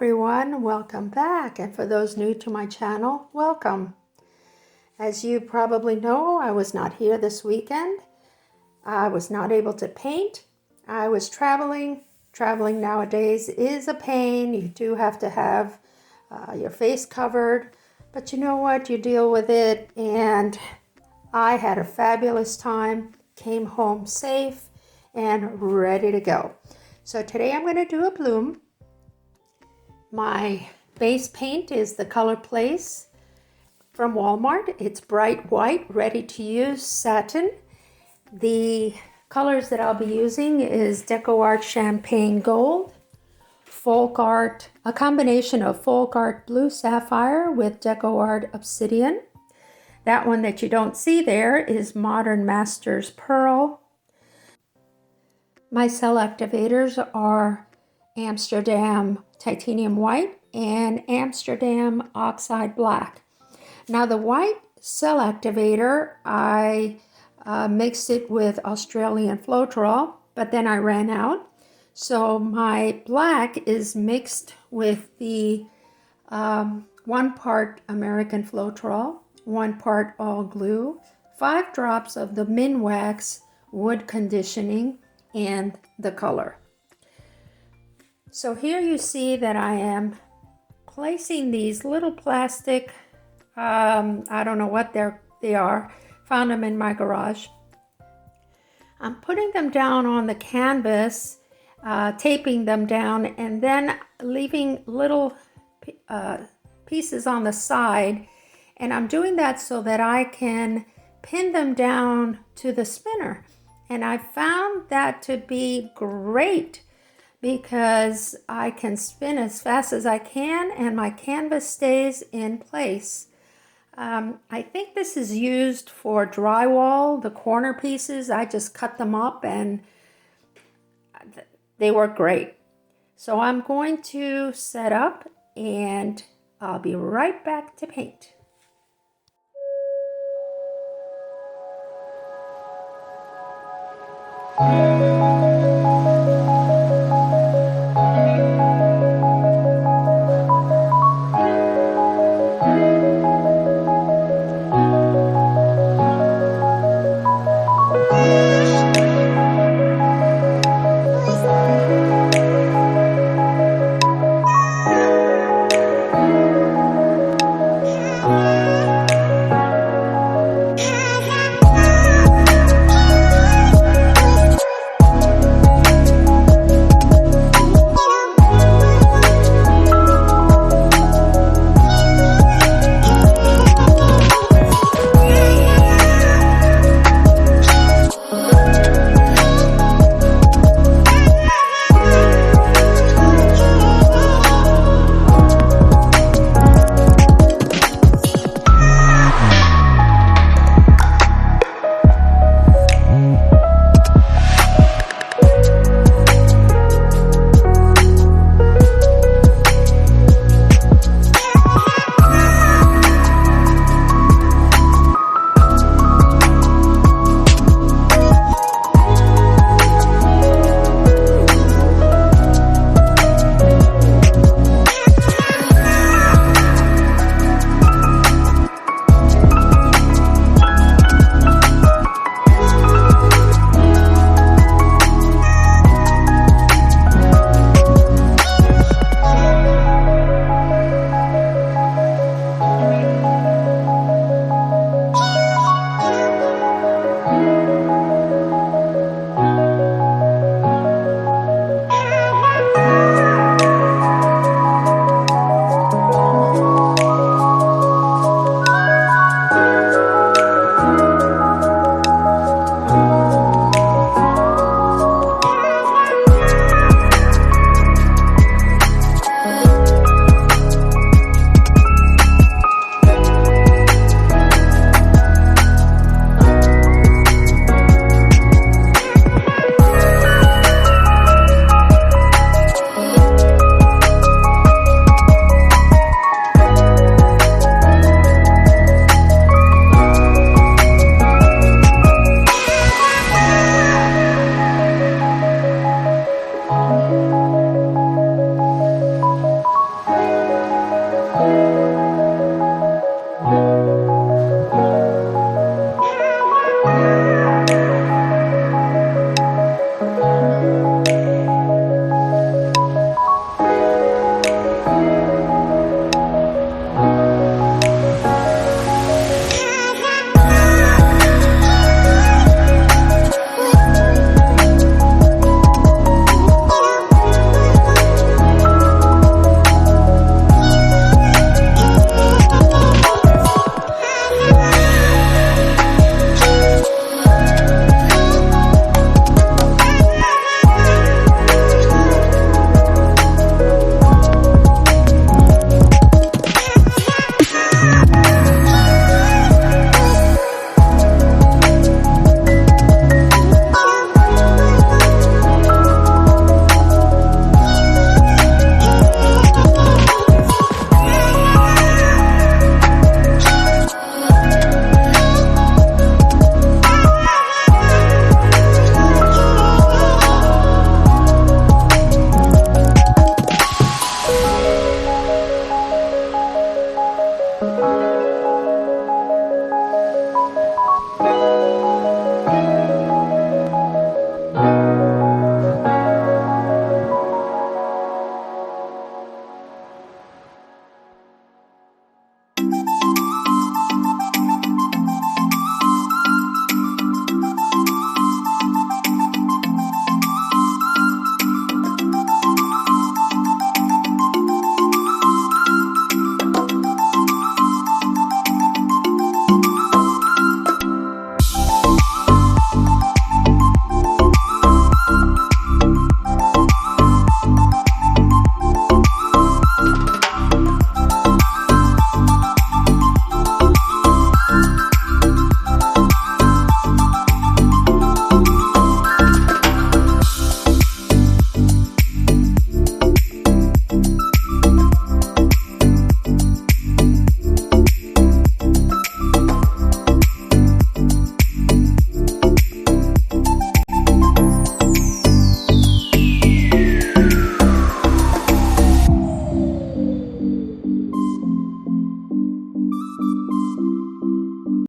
everyone, welcome back, and for those new to my channel, welcome. As you probably know, I was not here this weekend. I was not able to paint. I was traveling. Traveling nowadays is a pain. You do have to have your face covered, but you know what? You deal with it, and I had a fabulous time, came home safe and ready to go. So today I'm going to do a bloom. My base paint is the Color Place from Walmart. It's bright white, ready to use satin. The colors that I'll be using is Deco Art Champagne Gold, Folk Art, a combination of Folk Art Blue Sapphire with Deco Art Obsidian. That one that you don't see there is Modern Masters Pearl. My cell activators are Amsterdam Titanium White and Amsterdam Oxide Black. Now the white cell activator, I mixed it with Australian Floetrol, but then I ran out. So my black is mixed with the 1 part American Floetrol, 1 part all glue, 5 drops of the Minwax wood conditioning, and the color. So here you see that I am placing these little plastic, I don't know what they are, found them in my garage. I'm putting them down on the canvas, taping them down, and then leaving little pieces on the side. And I'm doing that so that I can pin them down to the spinner. And I found that to be great because I can spin as fast as I can and my canvas stays in place. I think this is used for drywall, the corner pieces. I just cut them up and they work great. So I'm going to set up and I'll be right back to paint.